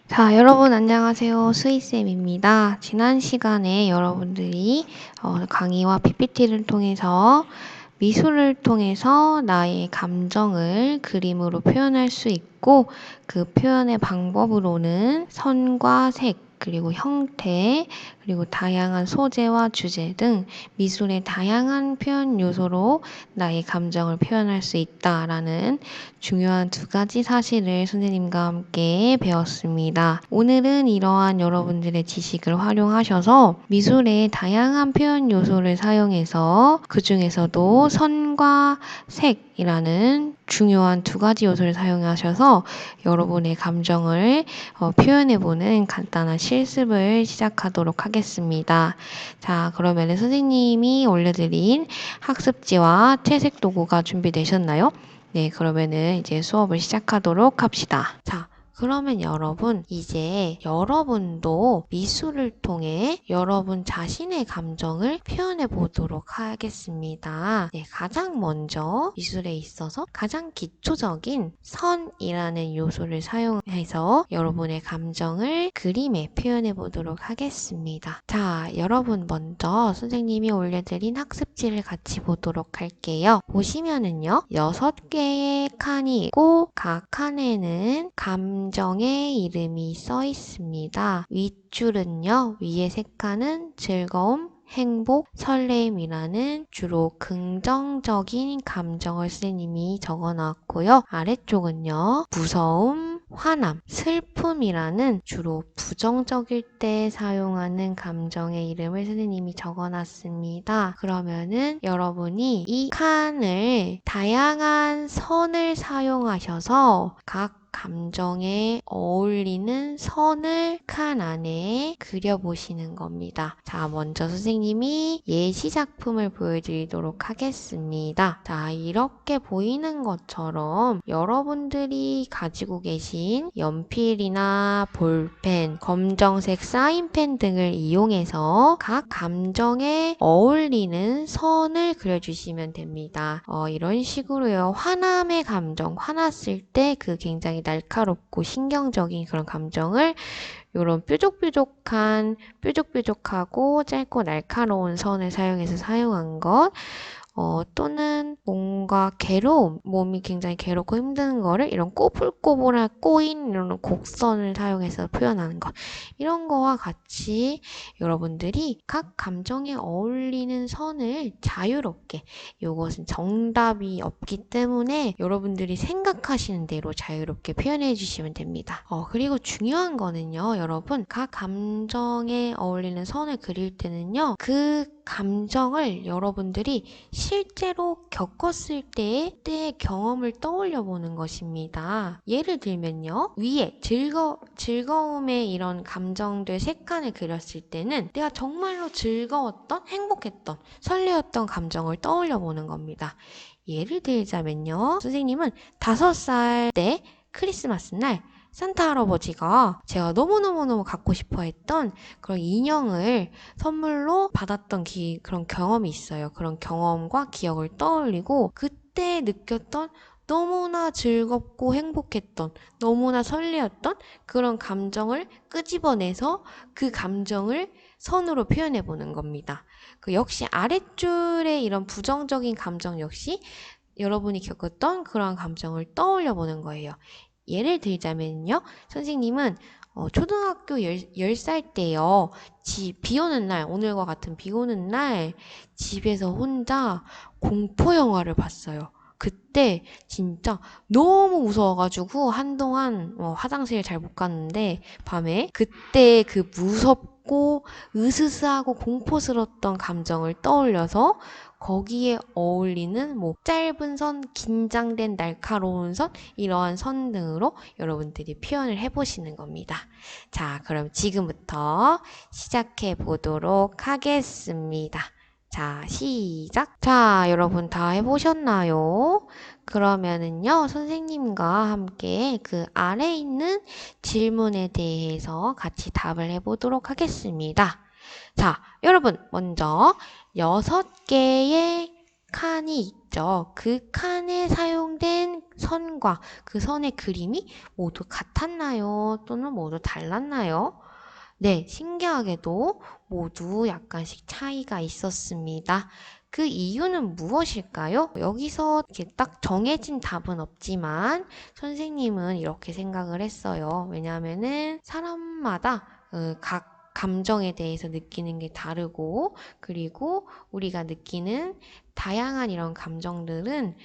자, 여러분 안녕하세요. 스이쌤입니다. 지난 시간에 여러분들이 강의와 PPT를 통해서 미술을 통해서 나의 감정을 그림으로 표현할 수 있고 그 표현의 방법으로는 선과 색, 그리고 형태, 그리고 다양한 소재와 주제 등 미술의 다양한 표현 요소로 나의 감정을 표현할 수 있다라는 중요한 두 가지 사실을 선생님과 함께 배웠습니다. 오늘은 이러한 여러분들의 지식을 활용하셔서 미술의 다양한 표현 요소를 사용해서 그 중에서도 선과 색이라는 중요한 두 가지 요소를 사용하셔서 여러분의 감정을 표현해보는 간단한 실습을 시작하도록 하겠습니다. 자, 그러면 선생님이 올려드린 학습지와 채색 도구가 준비되셨나요? 네, 그러면은 이제 수업을 시작하도록 합시다. 자, 그러면 여러분, 이제 여러분도 미술을 통해 여러분 자신의 감정을 표현해 보도록 하겠습니다. 네, 가장 먼저 미술에 있어서 가장 기초적인 선이라는 요소를 사용해서 여러분의 감정을 그림에 표현해 보도록 하겠습니다. 자, 여러분 먼저 선생님이 올려드린 학습지를 같이 보도록 할게요. 보시면은요, 6개의 칸이 있고 각 칸에는 감정의 이름이 써 있습니다. 윗줄은요, 위에 세 칸은 즐거움, 행복, 설렘이라는 주로 긍정적인 감정을 선생님이 적어놨고요. 아래쪽은요, 무서움, 화남, 슬픔이라는 주로 부정적일 때 사용하는 감정의 이름을 선생님이 적어놨습니다. 그러면은 여러분이 이 칸을 다양한 선을 사용하셔서 각 감정에 어울리는 선을 칸 안에 그려보시는 겁니다. 자, 먼저 선생님이 예시 작품을 보여드리도록 하겠습니다. 자, 이렇게 보이는 것처럼 여러분들이 가지고 계신 연필이나 볼펜, 검정색 사인펜 등을 이용해서 각 감정에 어울리는 선을 그려주시면 됩니다. 이런 식으로요. 화남의 감정, 화났을 때 그 굉장히 날카롭고 신경적인 그런 감정을 이런 뾰족뾰족하고 짧고 날카로운 선을 사용해서 사용한 것, 또는 뭔가 괴로움, 몸이 굉장히 괴롭고 힘든 거를 이런 꼬불꼬불한 꼬인 이런 곡선을 사용해서 표현하는 것. 이런 거와 같이 여러분들이 각 감정에 어울리는 선을 자유롭게, 이것은 정답이 없기 때문에 여러분들이 생각하시는 대로 자유롭게 표현해 주시면 됩니다. 그리고 중요한 거는요, 여러분, 각 감정에 어울리는 선을 그릴 때는요, 그 감정을 여러분들이 실제로 겪었을 때의 경험을 떠올려 보는 것입니다. 예를 들면요, 위에 즐거움의 이런 감정들 세 칸을 그렸을 때는 내가 정말로 즐거웠던, 행복했던, 설레었던 감정을 떠올려 보는 겁니다. 예를 들자면요, 선생님은 5살 때 크리스마스 날 산타 할아버지가 제가 너무너무너무 갖고 싶어 했던 그런 인형을 선물로 받았던 그런 경험이 있어요. 그런 경험과 기억을 떠올리고 그때 느꼈던 너무나 즐겁고 행복했던, 너무나 설레었던 그런 감정을 끄집어내서 그 감정을 선으로 표현해 보는 겁니다. 역시 아랫줄의 이런 부정적인 감정 역시 여러분이 겪었던 그런 감정을 떠올려 보는 거예요. 예를 들자면요, 선생님은 초등학교 10살 때요, 비 오는 날, 오늘과 같은 비 오는 날, 집에서 혼자 공포 영화를 봤어요. 그때 진짜 너무 무서워가지고 한동안 화장실 잘 못 갔는데, 밤에 그때 그 무섭고 으스스하고 공포스러웠던 감정을 떠올려서 거기에 어울리는 짧은 선, 긴장된 날카로운 선, 이러한 선 등으로 여러분들이 표현을 해보시는 겁니다. 자, 그럼 지금부터 시작해 보도록 하겠습니다. 자, 시작! 자, 여러분 다 해보셨나요? 그러면은요, 선생님과 함께 그 아래 있는 질문에 대해서 같이 답을 해보도록 하겠습니다. 자, 여러분, 먼저 6개의 칸이 있죠. 그 칸에 사용된 선과 그 선의 그림이 모두 같았나요? 또는 모두 달랐나요? 네, 신기하게도 모두 약간씩 차이가 있었습니다. 그 이유는 무엇일까요? 여기서 이렇게 딱 정해진 답은 없지만 선생님은 이렇게 생각을 했어요. 왜냐하면은 사람마다 각 감정에 대해서 느끼는 게 다르고, 그리고 우리가 느끼는 다양한 이런 감정들은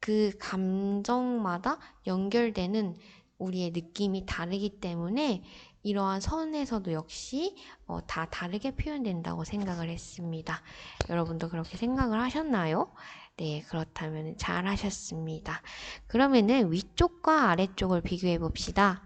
그 감정마다 연결되는 우리의 느낌이 다르기 때문에 이러한 선에서도 역시 다 다르게 표현된다고 생각을 했습니다. 여러분도 그렇게 생각을 하셨나요? 네, 그렇다면 잘 하셨습니다. 그러면은 위쪽과 아래쪽을 비교해 봅시다.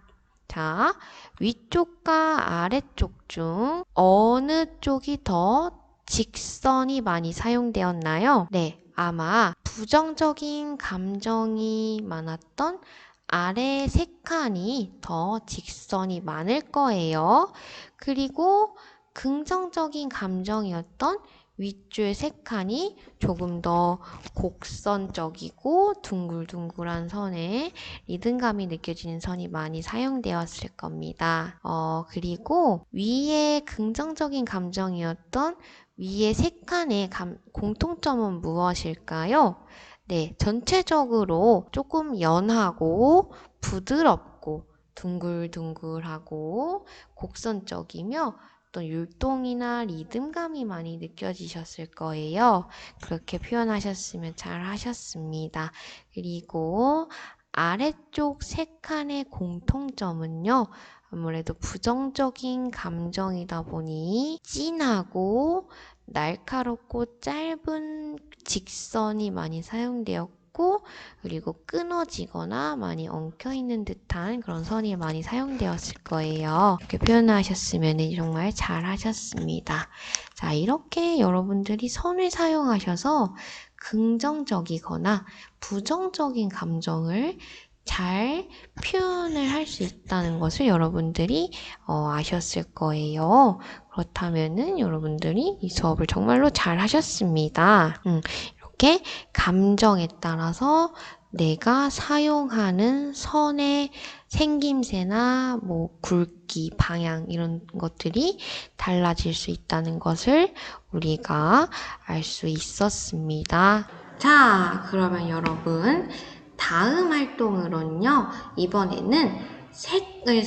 자, 위쪽과 아래쪽 중 어느 쪽이 더 직선이 많이 사용되었나요? 네, 아마 부정적인 감정이 많았던 아래 세 칸이 더 직선이 많을 거예요. 그리고 긍정적인 감정이었던 윗줄 세 칸이 조금 더 곡선적이고 둥글둥글한 선에 리듬감이 느껴지는 선이 많이 사용되었을 겁니다. 그리고 위에 긍정적인 감정이었던 위에 세 칸의 공통점은 무엇일까요? 네, 전체적으로 조금 연하고 부드럽고 둥글둥글하고 곡선적이며 또 율동이나 리듬감이 많이 느껴지셨을 거예요. 그렇게 표현하셨으면 잘 하셨습니다. 그리고 아래쪽 세 칸의 공통점은요. 아무래도 부정적인 감정이다 보니 진하고 날카롭고 짧은 직선이 많이 사용되었고, 그리고 끊어지거나 많이 엉켜있는 듯한 그런 선이 많이 사용되었을 거예요. 이렇게 표현하셨으면 정말 잘 하셨습니다. 자, 이렇게 여러분들이 선을 사용하셔서 긍정적이거나 부정적인 감정을 잘 표현을 할 수 있다는 것을 여러분들이 아셨을 거예요. 그렇다면은 여러분들이 이 수업을 정말로 잘 하셨습니다. 이렇게 감정에 따라서 내가 사용하는 선의 생김새나 뭐 굵기, 방향 이런 것들이 달라질 수 있다는 것을 우리가 알 수 있었습니다. 자, 그러면 여러분 다음 활동으로는요, 이번에는 색깔을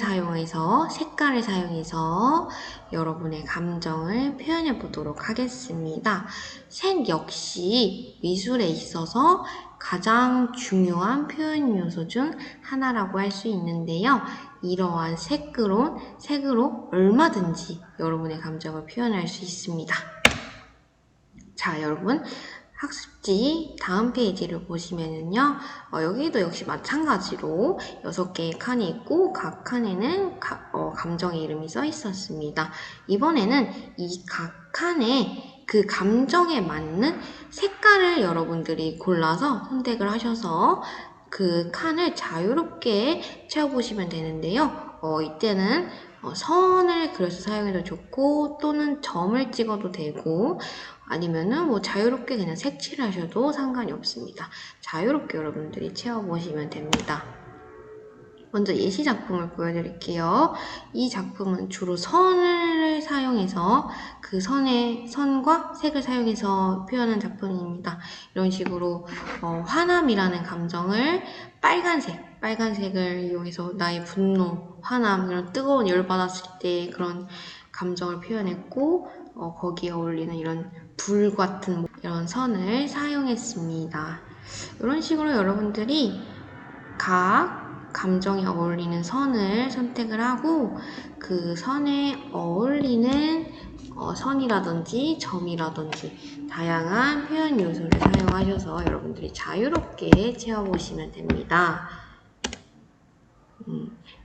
사용해서 여러분의 감정을 표현해 보도록 하겠습니다. 색 역시 미술에 있어서 가장 중요한 표현 요소 중 하나라고 할 수 있는데요. 이러한 색으로 얼마든지 여러분의 감정을 표현할 수 있습니다. 자, 여러분. 학습지 다음 페이지를 보시면은요, 여기도 역시 마찬가지로 6개의 칸이 있고, 각 칸에는 감정의 이름이 써 있었습니다. 이번에는 이 각 칸에 그 감정에 맞는 색깔을 여러분들이 골라서 선택을 하셔서 그 칸을 자유롭게 채워보시면 되는데요. 이때는 선을 그려서 사용해도 좋고, 또는 점을 찍어도 되고, 아니면은 뭐 자유롭게 그냥 색칠을 하셔도 상관이 없습니다. 자유롭게 여러분들이 채워보시면 됩니다. 먼저 예시 작품을 보여드릴게요. 이 작품은 주로 선을 사용해서 그 선과 색을 사용해서 표현한 작품입니다. 이런 식으로 화남이라는 감정을 빨간색을 이용해서 나의 분노, 화남, 이런 뜨거운 열 받았을 때 그런 감정을 표현했고, 거기에 어울리는 이런 불 같은 이런 선을 사용했습니다. 이런 식으로 여러분들이 각 감정에 어울리는 선을 선택을 하고 그 선에 어울리는 선이라든지 점이라든지 다양한 표현 요소를 사용하셔서 여러분들이 자유롭게 채워보시면 됩니다.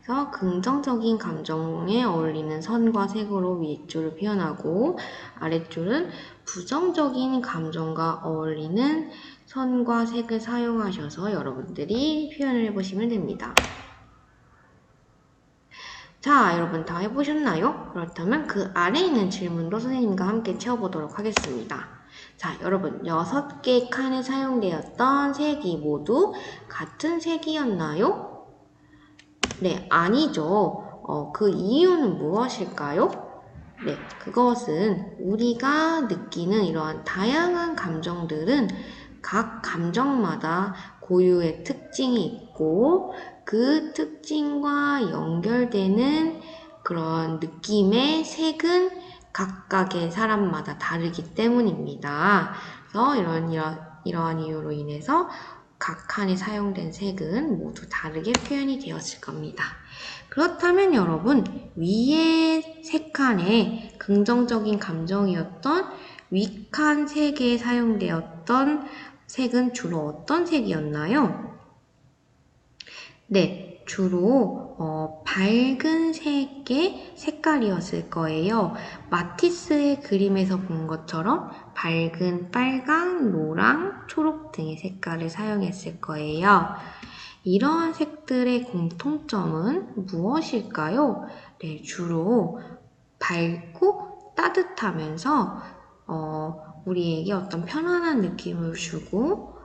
그래서 긍정적인 감정에 어울리는 선과 색으로 윗줄을 표현하고 아랫줄은 부정적인 감정과 어울리는 선과 색을 사용하셔서 여러분들이 표현을 해보시면 됩니다. 자, 여러분 다 해보셨나요? 그렇다면 그 아래에 있는 질문도 선생님과 함께 채워보도록 하겠습니다. 자, 여러분, 6개 칸에 사용되었던 색이 모두 같은 색이었나요? 네, 아니죠. 그 이유는 무엇일까요? 네, 그것은 우리가 느끼는 이러한 다양한 감정들은 각 감정마다 고유의 특징이 있고 그 특징과 연결되는 그런 느낌의 색은 각각의 사람마다 다르기 때문입니다. 그래서 이러한 이유로 인해서 각 칸에 사용된 색은 모두 다르게 표현이 되었을 겁니다. 그렇다면 여러분, 위의 세 칸에 긍정적인 감정이었던 위칸 세 개에 사용되었던 색은 주로 어떤 색이었나요? 네, 주로 밝은 색의 색깔이었을 거예요. 마티스의 그림에서 본 것처럼 밝은 빨강, 노랑, 초록 등의 색깔을 사용했을 거예요. 이러한 색들의 공통점은 무엇일까요? 네, 주로 밝고 따뜻하면서 우리에게 어떤 편안한 느낌을 주고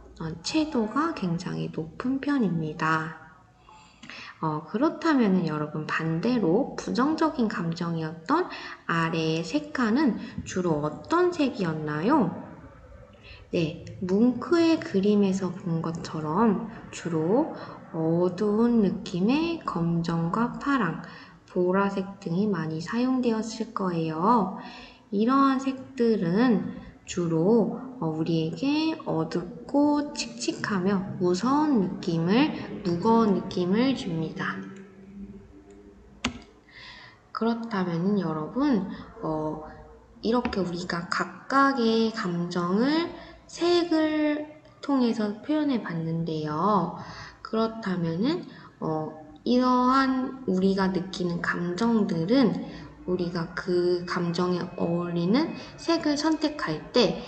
채도가 굉장히 높은 편입니다. 그렇다면 여러분 반대로 부정적인 감정이었던 아래의 세 칸은 주로 어떤 색이었나요? 네, 뭉크의 그림에서 본 것처럼 주로 어두운 느낌의 검정과 파랑, 보라색 등이 많이 사용되었을 거예요. 이러한 색들은 주로 우리에게 어둡고 칙칙하며 무거운 느낌을 줍니다. 그렇다면 여러분, 이렇게 우리가 각각의 감정을 색을 통해서 표현해 봤는데요. 그렇다면은, 이러한 우리가 느끼는 감정들은 우리가 그 감정에 어울리는 색을 선택할 때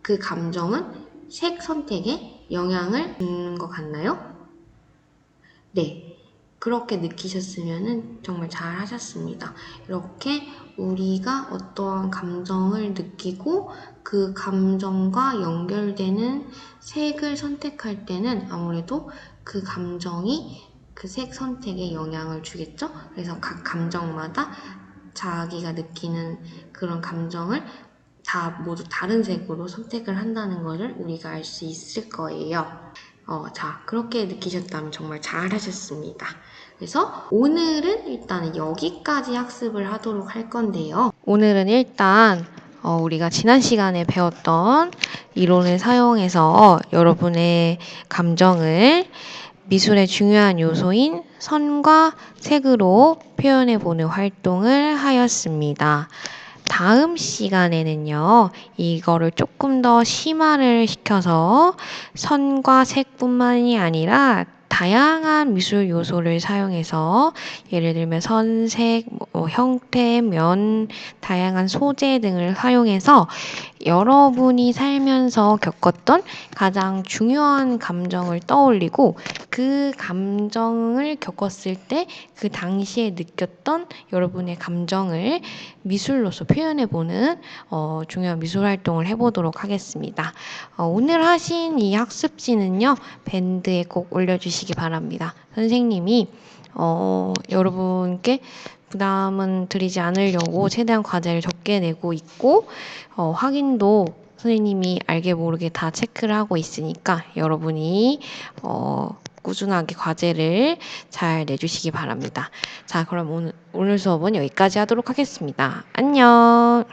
그 감정은 색 선택에 영향을 주는 것 같나요? 네. 그렇게 느끼셨으면 정말 잘 하셨습니다. 이렇게 우리가 어떠한 감정을 느끼고 그 감정과 연결되는 색을 선택할 때는 아무래도 그 감정이 그 색 선택에 영향을 주겠죠? 그래서 각 감정마다 자기가 느끼는 그런 감정을 다 모두 다른 색으로 선택을 한다는 것을 우리가 알 수 있을 거예요. 자, 그렇게 느끼셨다면 정말 잘하셨습니다. 그래서 오늘은 일단 여기까지 학습을 하도록 할 건데요. 오늘은 일단 우리가 지난 시간에 배웠던 이론을 사용해서 여러분의 감정을 미술의 중요한 요소인 선과 색으로 표현해보는 활동을 하였습니다. 다음 시간에는요, 이거를 조금 더 심화를 시켜서 선과 색뿐만이 아니라 다양한 미술 요소를 사용해서 예를 들면 선색, 형태, 면, 다양한 소재 등을 사용해서 여러분이 살면서 겪었던 가장 중요한 감정을 떠올리고 그 감정을 겪었을 때 그 당시에 느꼈던 여러분의 감정을 미술로서 표현해보는 중요한 미술 활동을 해보도록 하겠습니다. 오늘 하신 이 학습지는요, 밴드에 꼭 올려주시기 바랍니다. 선생님이 여러분께 부담은 드리지 않으려고 최대한 과제를 적게 내고 있고 확인도 선생님이 알게 모르게 다 체크를 하고 있으니까 여러분이 꾸준하게 과제를 잘 내주시기 바랍니다. 자, 그럼 오늘 수업은 여기까지 하도록 하겠습니다. 안녕.